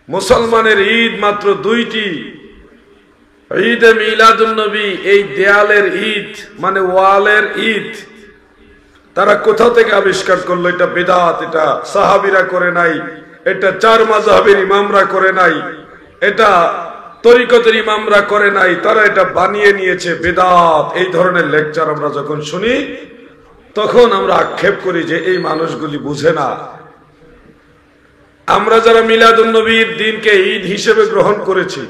মুসলমানের ঈদ মাত্র দুইটি, ঈদে মিলাদুন নবী, এই দেয়ালের ঈদ মানে ওয়ালের ঈদ। তারা কোথা থেকে আবিষ্কার করলো? এটা বিদআত, এটা সাহাবীরা করে নাই, এটা চার মাযহাবের ইমামরা করে নাই, এটা তরিকতের ইমামরা করে নাই, তারা এটা বানিয়ে নিয়েছে বিদআত। এই ধরনের লেকচার আমরা যখন শুনি তখন আমরা আক্ষেপ করি যে এই মানুষগুলি বুঝে না। আমরা যারা মিলাদুন নবীর দিনকে ঈদ হিসেবে গ্রহণ করেছি,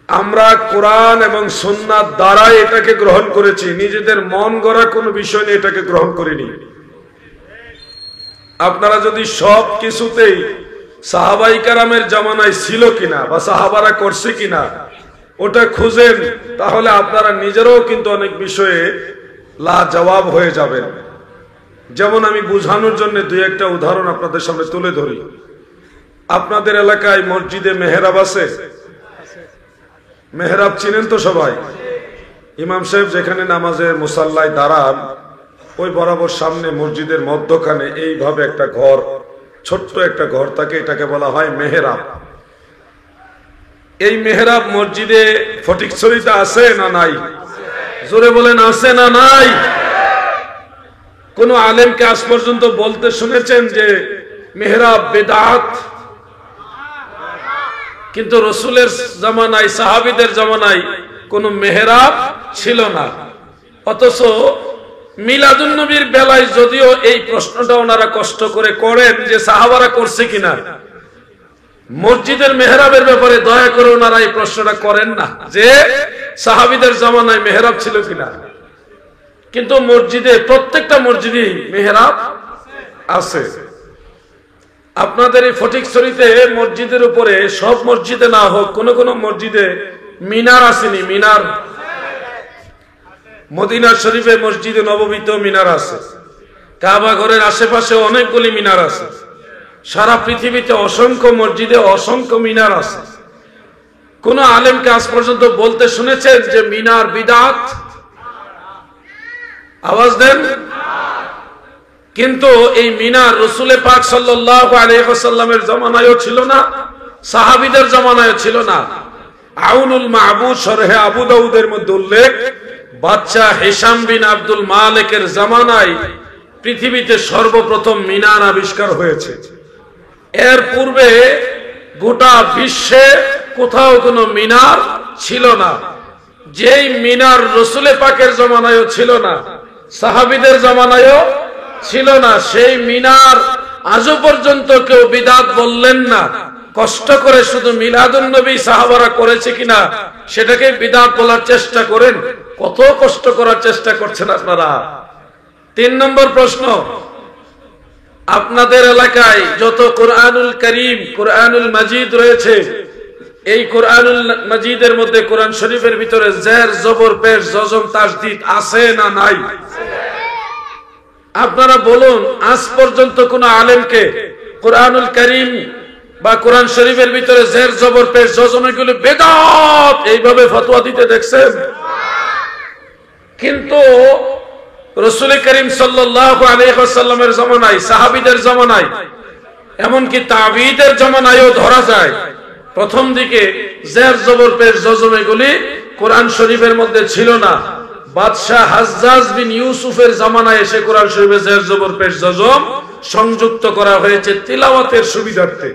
আমরা কোরআন এবং সুন্নাত দ্বারা এটাকে গ্রহণ করেছি, নিজেদের মন গড়া কোনো বিষয় নিয়ে এটাকে গ্রহণ করিনি। আপনারা যদি সব কিছুতেই সাহাবায়ে কেরামের জামানায় ছিল কিনা বা সাহাবারা করছে কিনা ওটা খুঁজেন, তাহলে আপনারা নিজেরাও কিন্তু অনেক বিষয়ে লাজবাব হয়ে যাবেন। যেমন আমি বুঝানোর জন্য দুই একটা উদাহরণ আপনাদের সামনে তুলে ধরি। আপনাদের এলাকায় মসজিদে মেহরাব আছে? মেহরাব চিনেন তো সবাই? ইমাম সাহেব যেখানে নামাজের মুসাল্লায় দাঁড়ান ওই বরাবর সামনে মসজিদের মধ্যখানে এইভাবে একটা ঘর, ছোট্ট একটা ঘর থাকে, এটাকে বলা হয় মেহরাব। এই মেহরাব মসজিদে ফটিকছড়িতে আছে না নাই? জোরে বলেন, আছে না নাই? কোন আলেমকে আজ পর্যন্ত বলতে শুনেছেন যে মেহরাব বিদআত? কিন্তু রসুলের জামানায়, সাহাবীদের জামানায় কোন মেহরাব ছিল না। অথচ মিলাদুন নবীর বেলায় যদিও এই প্রশ্নটা ওনারা কষ্ট করে করেন যে সাহাবারা করছে কিনা, মসজিদের মেহরাবের ব্যাপারে দয়া করে ওনারা এই প্রশ্নটা করেন না যে সাহাবীদের জামানায় মেহরাব ছিল কিনা। কিন্তু মসজিদে, প্রত্যেকটা মসজিদে মেহরাব আছে। আপনাদের এই ফটিকছড়িতে মসজিদের উপরে, সব মসজিদে না হোক, কোন কোন মসজিদে মিনার আসেনি? মিনার মদিনা শরীফে মসজিদে নববীতে মিনার আছে, কাবা ঘরের আশেপাশে অনেকগুলি মিনার আছে, সারা পৃথিবীতে অসংখ্য মসজিদে অসংখ্য মিনার আছে। কোন আলেমকে আজ পর্যন্ত বলতে শুনেছেন যে মিনার বিদআত? আওয়াজ দেন। কিন্তু এই মিনার রাসূল পাক সাল্লাল্লাহু আলাইহি ওয়াসাল্লামের জামানায়ও ছিল না, সাহাবীদের জামানায়ও ছিল না। আউনুল মাহবুদ শরহে আবু দাউদের মধ্যে উল্লেখ, বাদশা হিশাম বিন আব্দুল মালিকের জামানায় পৃথিবীতে সর্বপ্রথম মিনার আবিষ্কার হয়েছে। এর পূর্বে গোটা বিশ্বে কোথাও কোনো মিনার ছিল না। যেই মিনার রাসূল পাকের জামানায়ও ছিল না, সাহাবীদের জামানায়ও ছিল না, সেই মিনার আজও পর্যন্ত কেউ বিদআত বললেন না। কষ্ট করে শুধু মিলাদুন নবী সাহাবারা করেছে কিনা সেটাকে বিদআত বলার চেষ্টা করেন। কত কষ্ট করার চেষ্টা করছেন আপনারা। 3 নম্বর প্রশ্ন, আপনাদের এলাকায় যত কোরআনুল কারীম, কোরআনুল মাজিদ রয়েছে, এই কোরআনুল মাজিদের মধ্যে, কোরআন শরীফের ভিতরে জের, জবর, পেশ, জজম, তাসদীদ আছে না নাই? আপনারা বলুন, আজ পর্যন্ত কোন আলেমকে কোরআনুল কারীম বা কোরআন শরীফের ভিতরে জের, জবর, পেশ, জজম এগুলো বিদআত এইভাবে ফতোয়া দিতে দেখছেন? কিন্তু রাসূল করিম সাল্লাল্লাহু আলাইহি ওয়াসাল্লামের জামানায়, সাহাবীদের জামানায়, এমনকি তাবিঈদের জামানায়ও ধরা যায় প্রথম দিকে জের, জবর, পেশ, জজম এগুলি কোরআন শরীফের মধ্যে ছিল না। বাদশা হাজ্জাজ বিন ইউসুফের জামানায় এসে কোরআন শরীফে জের, জবর, পেশ, জজম সংযুক্ত করা হয়েছে তিলাওয়াতের সুবিধার্থে,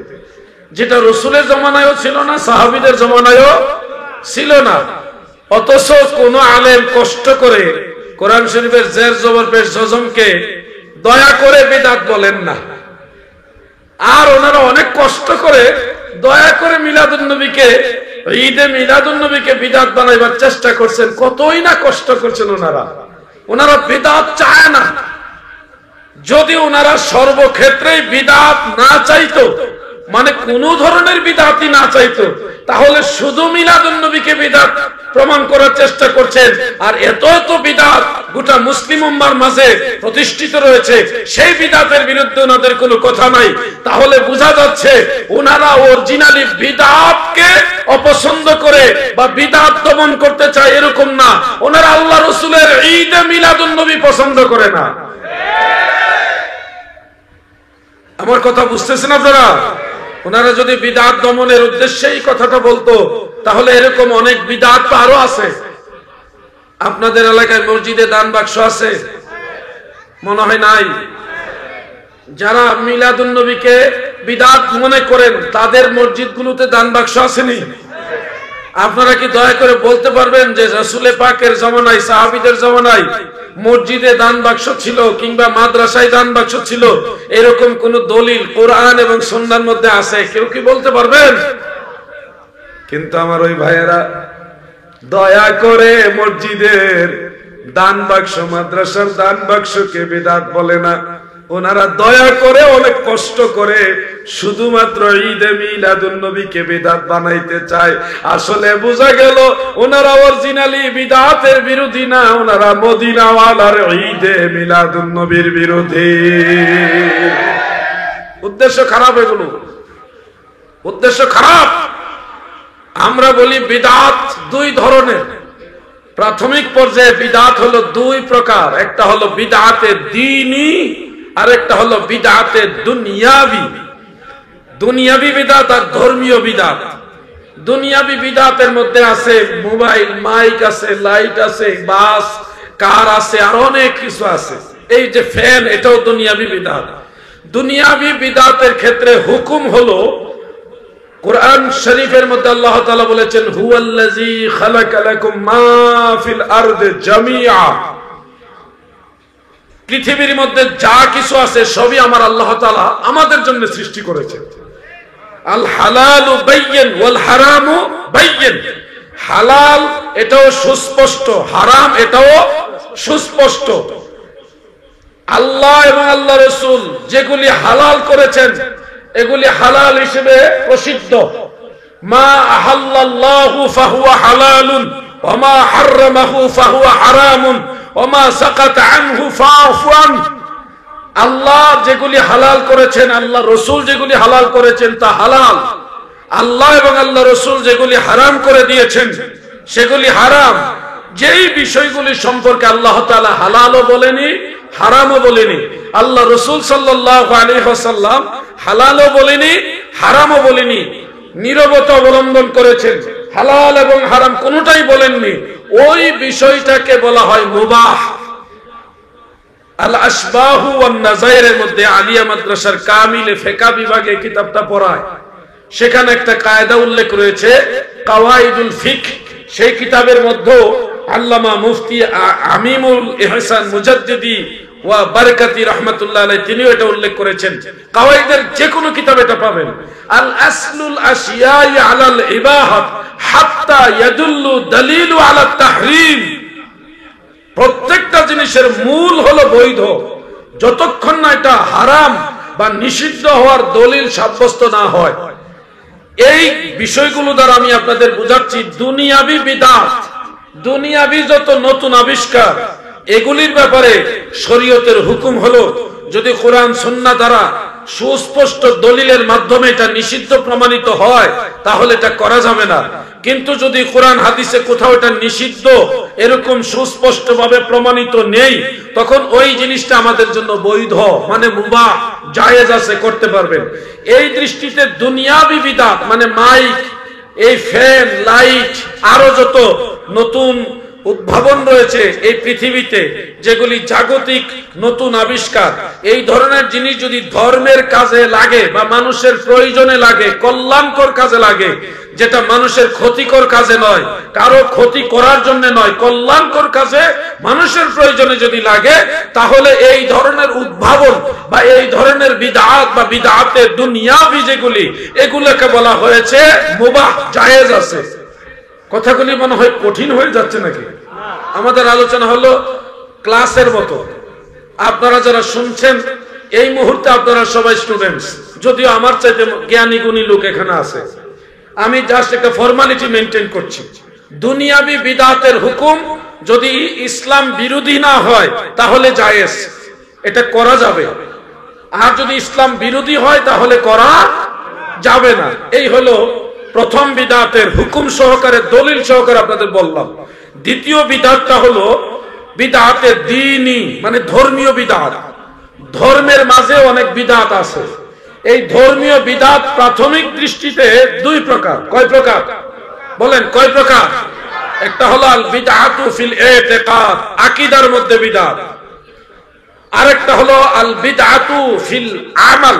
যেটা রাসূলের জামানায়ও ছিল না, সাহাবীদের জামানায়ও ছিল না। অথচ কোন আলেম কষ্ট করে কোরআন শরীফের জের, জবর, পেশ, জজমকে দয়া করে বিদআত বলেন না। আর ওনারা অনেক কষ্ট করে দয়া করে মিলাদুন নবীকে, ঈদে মিলাদুন নবীকে বিদআত বানাইবার চেষ্টা করছেন। কতই না কষ্ট করছেন ওনারা বিদআত চায় না। যদি ওনারা সর্বক্ষেত্রেই বিদআত না চাইতো, মানে কোন ধরনের বিদআতই না চাইতো, তাহলে শুধু মিলাদুন নবীকে বিদআত প্রমাণ করার চেষ্টা করছেন। আর এত এত বিদআত গোটা মুসলিম উম্মার মাঝে প্রতিষ্ঠিত রয়েছে, সেই বিদআতের বিরুদ্ধে ওনাদের কোনো কথা নাই। তাহলে বোঝা যাচ্ছে ওনারা অরিজিনালি বিদআতকে অপছন্দ করে বা বিদআত দমন করতে চায় এরকম না। ওনারা আল্লাহ রাসূলের ঈদে মিলাদুন নবী পছন্দ করে না। আমার কথা বুঝতেছেন আপনারা? ওনারা যদি বিদআত দমনের উদ্দেশ্যে এই কথাটা বলতো, তাহলে এরকম অনেক বিদআত তো আরো আছে। আপনাদের এলাকায় মসজিদে দান বাক্স আছে? মনে হয় নাই। যারা মিলাদুন নবীকে বিদআত মনে করেন তাদের মসজিদগুলোতে দান বাক্স আসেনি? আপনারা কি দয়া করে বলতে পারবেন যে রাসূল পাকের জামানায়, সাহাবীদের জামানায় মসজিদে দান বাক্স ছিল কিংবা মাদ্রাসায় দান বাক্স ছিল, এরকম কোন দলিল কোরআন এবং সুন্নাহর মধ্যে আছে? কেউ কি বলতে পারবেন? কিন্তু আমার ওই ভাইয়েরা দয়া করে মসজিদের দান বাক্স, মাদ্রাসার দান বাক্সকে বিদআত বলে না। ওনারা দয়া করে অনেক কষ্ট করে শুধুমাত্র ঈদে মিলাদুন নবীকে বিদআত বানাইতে চায়। আসলে বোঝা গেল ওনারা অরিজিনালি বিদআতের বিরোধী না, ওনারা মদিনাওয়ালার ঈদে মিলাদুন নবীর বিরোধী। উদ্দেশ্য খারাপ, এগুলো উদ্দেশ্য খারাপ। আমরা বলি বিদআত দুই ধরনের। প্রাথমিক পর্যায়ে বিদআত হলো দুই প্রকার, একটা হলো বিদআতে দ্বীনি আর একটা হলো বিদআতে দুনিয়াবি। দুনিয়াবি বিদআত আর ধর্মীয় বিদআত। দুনিয়াবি বিদআতের মধ্যে আছে মোবাইল, মাইক আছে, লাইট আছে, বাস, কার আছে, আর অনেক কিছু আছে। এই যে ফ্যান, এটাও দুনিয়াবি বিদআত। দুনিয়াবি বিদআতের ক্ষেত্রে হুকুম হলো, কোরআন শরীফের মধ্যে আল্লাহ তাআলা বলেছেন হুয়াল্লাযী খালাকা লাকুম মা ফিল আরদি জামিআ। পৃথিবীর মধ্যে যা কিছু আছে সবই আমার আল্লাহ তাআলা আমাদের জন্য সৃষ্টি করেছেন। আল হালালু বাইয়িন ওয়াল হারামু বাইয়িন। হালাল এটাও সুস্পষ্ট, হারাম এটাও সুস্পষ্ট। আল্লাহ এবং আল্লাহ রাসূল যেগুলি হালাল করেছেন এগুলি হালাল হিসেবে প্রসিদ্ধ। মা আহাল্লাল্লাহু ফাহুয়া হালালুন ওয়া মা হাররামাহু ফাহুয়া হারামুন ওয়া মা সাকাতা আনহু ফাআফু আন। আল্লাহ যেগুলি হালাল করেছেন, আল্লাহ রাসূল যেগুলি হালাল করেছেন তা হালাল। আল্লাহ এবং আল্লাহ রাসূল যেগুলি হারাম করে দিয়েছেন সেগুলি হারাম। যেই বিষয়গুলি সম্পর্কে আল্লাহ তাআলা হালালও বলেনি, হারামও বলেনি, আল্লাহ রাসূল সাল্লাল্লাহু আলাইহি ওয়াসাল্লাম হালালও বলেনি, হারামও বলেনি, নীরবতা অবলম্বন করেছেন, হালাল এবং হারাম কোনোটাই বলেননি, ওই বিষয়টাকে বলা হয় মুবাহ। আল আশবাহু ওয়ান নাযাইরের মধ্যে আলিয়া মাদ্রাসার কামিলে ফিকহ বিভাগে কিতাবটা পড়ায়, সেখানে একটা কায়দা উল্লেখ রয়েছে কাওয়াইদুল ফিকহ। সেই কিতাবের মধ্যে আল্লামা মুফতি আমিমুল ইহসান মুজাদ্দিদি ওয়া বারাকাতি রাহমাতুল্লাহ আলাইহি তিনিও এটা উল্লেখ করেছেন। কাওয়াইদের যে কোনো কিতাব এটা পাবেন। আল আসলুল আশিয়াই আলাল ইবাহাত হাত্তা ইয়াদুল্লু দালিলু আলা তাহরিম। প্রত্যেকটা জিনিসের মূল হলো বৈধ, যতক্ষণ না এটা হারাম বা নিষিদ্ধ হওয়ার দলিল সাব্যস্ত না হয়। এই বিষয়গুলো দ্বারা আমি আপনাদের বুঝাচ্ছি দুনিয়াবি বিদআত, দুনিয়াবি যত নতুন আবিষ্কার, এগুলির ব্যাপারে শরীয়তের হুকুম হলো যদি কোরআন সুন্নাহ দ্বারা সুস্পষ্ট দলিলের মাধ্যমে এটা নিষিদ্ধ প্রমাণিত হয় তাহলে এটা করা যাবে না। কিন্তু যদি কোরআন হাদিসে কোথাও এটা নিষিদ্ধ এরকম সুস্পষ্টভাবে প্রমাণিত নেই, তখন ওই জিনিসটা আমাদের জন্য বৈধ, মানে মুবাহ, জায়েজ আছে, করতে পারবেন। এই দৃষ্টিতে দুনিয়াবি বিদআত মানে মাইক, এই ফ্যান, লাইট, আরো যত নতুন উদ্ভাবন রয়েছে এই পৃথিবীতে, যেগুলি জাগতিক নতুন আবিষ্কার, এই ধরনের জিনিস যদি ধর্মের কাজে লাগে বা মানুষের প্রয়োজনে লাগে, কল্যাণকর কাজে লাগে, যেটা মানুষের ক্ষতিকর কাজে নয়, কারো ক্ষতি করার জন্য নয়, কল্যাণকর কাজে মানুষের প্রয়োজনে যদি লাগে, তাহলে এই ধরনের উদ্ভাবন বা এই ধরনের বিদআত বা বিদআতে দুনিয়াবি যেগুলি, এগুলোকে বলা হয়েছে মুবাহ, জায়েজ আছে। কথাগুলি মনে হয় কঠিন হয়ে যাচ্ছে নাকি? আমাদের আলোচনা হলো ক্লাসের মতো। আপনারা যারা শুনছেন এই মুহূর্তে আপনারা সবাই স্টুডেন্টস, যদিও আমার চাইতে জ্ঞানী গুণী লোক এখানে আছে। আমি জাস্ট একটা ফর্মালিটি মেনটেন করছি। দুনিয়াবি বিদআতের হুকুম যদি ইসলাম বিরোধী না হয় তাহলে জায়েজ, এটা করা যাবে। আর যদি ইসলাম বিরোধী হয় তাহলে করা যাবে না। এই হলো প্রথম বিদআতের হুকুম সহকারে, দলিল সহকারে আপনাদের বললাম। দ্বিতীয় বিদআতটা হলো বিদআতে দ্বীনি, মানে ধর্মীয় বিদআত। ধর্মের মাঝে অনেক বিদআত আছে। এই ধর্মীয় বিদআত প্রাথমিক দৃষ্টিতে দুই প্রকার। কয় প্রকার বলেন? কয় প্রকার? একটা হলো আল বিদআতু ফিল ইতিকাদ, আকীদার মধ্যে বিদআত। আরেকটা হলো আল বিদআতু ফিল আমাল,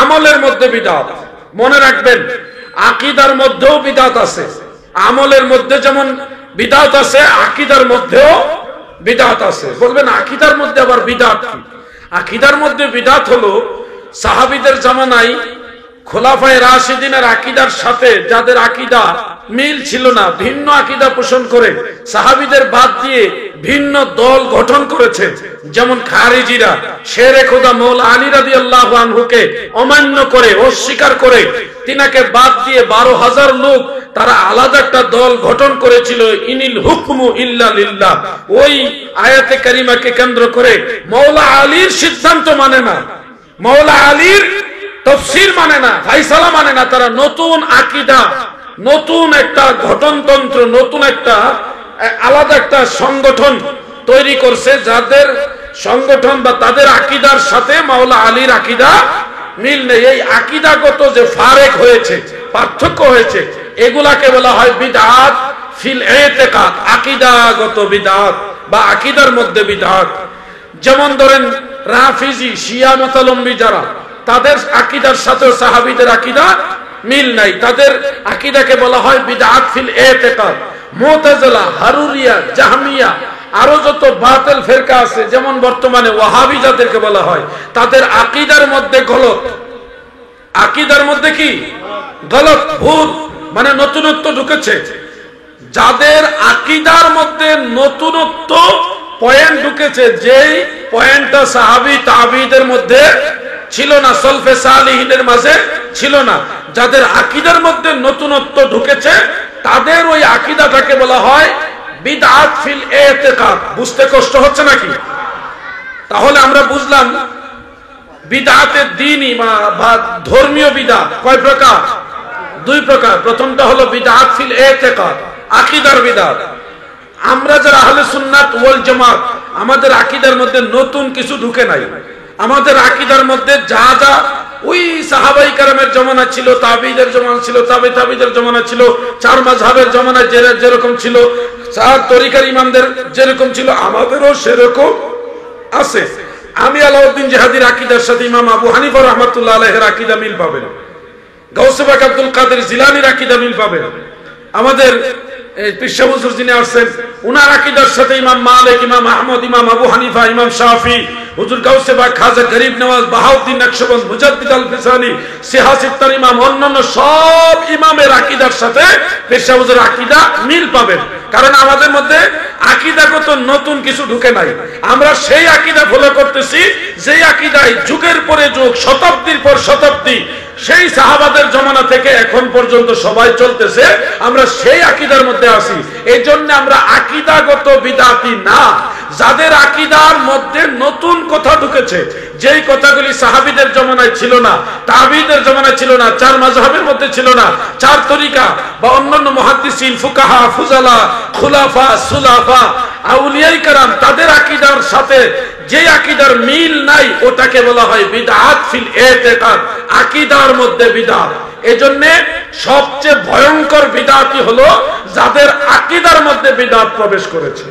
আমলের মধ্যে বিদআত। মনে রাখবেন, আকীদার মধ্যেও বিদআত আছে, আমলের মধ্যে যেমন বিদআত আছে, আকীদার মধ্যেও বিদআত আছে। বলবেন আকীদার মধ্যে আবার বিদআত কি? আকীদার মধ্যে বিদআত হলো সাহাবীদের জামানায় খোলাফায়ে রাশিদিনের আকীদার সাথে যাদের আকীদা মিল ছিল না, ভিন্ন আকীদা পোষণ করে সাহাবীদের বাদ দিয়ে ভিন্ন দল গঠন করেছে। যেমন খারিজিরা শেরে খোদা মৌলা আলী রাদিয়াল্লাহু আনহুকে অমান্য করে, অস্বীকার করে, তিনাকে বাদ দিয়ে 12,000 লোক তারা আলাদা একটা দল গঠন করেছিল, ইনিল হুকমু ইল্লা লিল্লাহ। ওই আয়াতে কারিমাকে কেন্দ্র করে মৌলা আলীর সিদ্ধান্ত মানে না, মৌলা আলীর তাফসীর মানে না, ফায়সালা মানে না। তারা নতুন আকীদা, নতুন একটা গঠনতন্ত্র, নতুন একটা আলাদা একটা সংগঠন তৈরি করছে, যাদের সংগঠন বা তাদের আকীদার সাথে মাওলা আলীর আকীদা মিল নেই। এই আকীদাগত যে ফারেক হয়েছে, পার্থক্য হয়েছে, এগুলাকে বলা হয় বিদআত ফিল ইতিকাদ, আকীদাগত বিদআত বা আকীদার মধ্যে বিদআত। যেমন ধরেন রাফিজি, শিয়া মতালম্বী যারা, তাদের আকীদার সাথে সাহাবীদের আকীদা মিল নাই, তাদের আকীদাকে বলা হয় বিদআত ফিল ইতিকাদ। মুতাজিলা, হারুরিয়া, জাহমিয়া, আরো যত বাতিল ফিরকা আছে, যেমন বর্তমানে ওয়াহাবি যাদেরকে বলা হয়, তাদের আকীদার মধ্যে গলত, আকীদার মধ্যে কি গলত, ভুল, মানে নতুনত্ব ঢুকেছে। যাদের আকীদার মধ্যে নতুনত্ব পয়েন্ট ঢুকেছে, যেই পয়েন্টটা সাহাবী তাবিঈদের মধ্যে ছিল না, সলফে সালিহিনের মাঝে ছিল না, যাদের আকীদার মধ্যে নতুনত্ব ঢুকেছে, তাদের ওই আকীদাটাকে বলা হয় বিদআত ফিল ইতিকাদ। বুঝতে কষ্ট হচ্ছে নাকি? তাহলে আমরা বুঝলাম বিদআতের দ্বীনি বা ধর্মীয় বিদআত কয় প্রকার? দুই প্রকার। প্রথমটা হলো বিদআত ফিল ইতিকাদ, আকীদার বিদআত। আমরা যারা আহলে সুন্নাত ওয়াল জামাত, আমাদের আকীদার মধ্যে নতুন কিছু ঢুকে নাই। আমাদের আকীদার মধ্যে যা যা ওই সাহাবায়ে কেরামের জামানা ছিল, তাবিঈদের জামানা ছিল, তাবিঈদের জামানা ছিল, চার মাযহাবের জামানায় যেরকম ছিল, চার তরিকার ইমামদের যেরকম ছিল, আমাদেরও সেরকম আছে। আমি আলাউদ্দিন জিহাদির আকীদার সাথে ইমাম আবু হানিফা রাহমাতুল্লাহ আলাইহির আকীদা মিল পাবেন, গাউসে পাক আব্দুল কাদের জিলানীর আকীদা মিল পাবেন। আমাদের পিসা হুজুর যিনি আসছেন, উনার আকীদার সাথে ইমাম মালিক, ইমাম আহমদ, ইমাম আবু হানিফা, ইমাম শাফি, হুজুর গাউসে পাক খাজা গরিব নওয়াজ, বাহাউদ্দিন নকশবন্দ, মুজাদ্দিদ আল ফিসানি, সিহাসিত্তার ইমাম, অন্যান্য সব ইমামের আকীদার সাথে পিসা হুজুর আকীদা মিল পাবেন। কারণ আমাদের মধ্যে আকীদাগত নতুন কিছু ঢুকে নাই। আমরা সেই আকীদা ফলো করতেছি যেই আকীদায় যুগের পরে যুগ, শতাব্দীর পর শতাব্দী, সেই সাহাবাদের জমানা থেকে এখন পর্যন্ত সবাই চলতেছে, আমরা সেই আকীদার মধ্যে আছি। এই জন্য আমরা আকীদাগত বিদআতি না। যাদের আকীদার মধ্যে নতুন কথা ঢুকেছে, যেই কথাগুলি সাহাবীদের জমানায় ছিল না, তাবিঈদের জমানায় ছিল না, চার মাযহাবের মধ্যে ছিল না, চার তরিকা বা অন্যান্য মুহাদ্দিসিন, ফুকাহা, ফুজালা, খুলাফা, সুলাফা, আউলিয়ায়ে কেরাম, তাদের আকীদার সাথে যে আকীদার মিল নাই, ওটাকে বলা হয় বিদআত ফিল ইতিকাদ, আকীদার মধ্যে বিদআত। এজন্য সবচেয়ে ভয়ঙ্কর বিদআতই হলো যাদের আকীদার মধ্যে বিদআত প্রবেশ করেছে।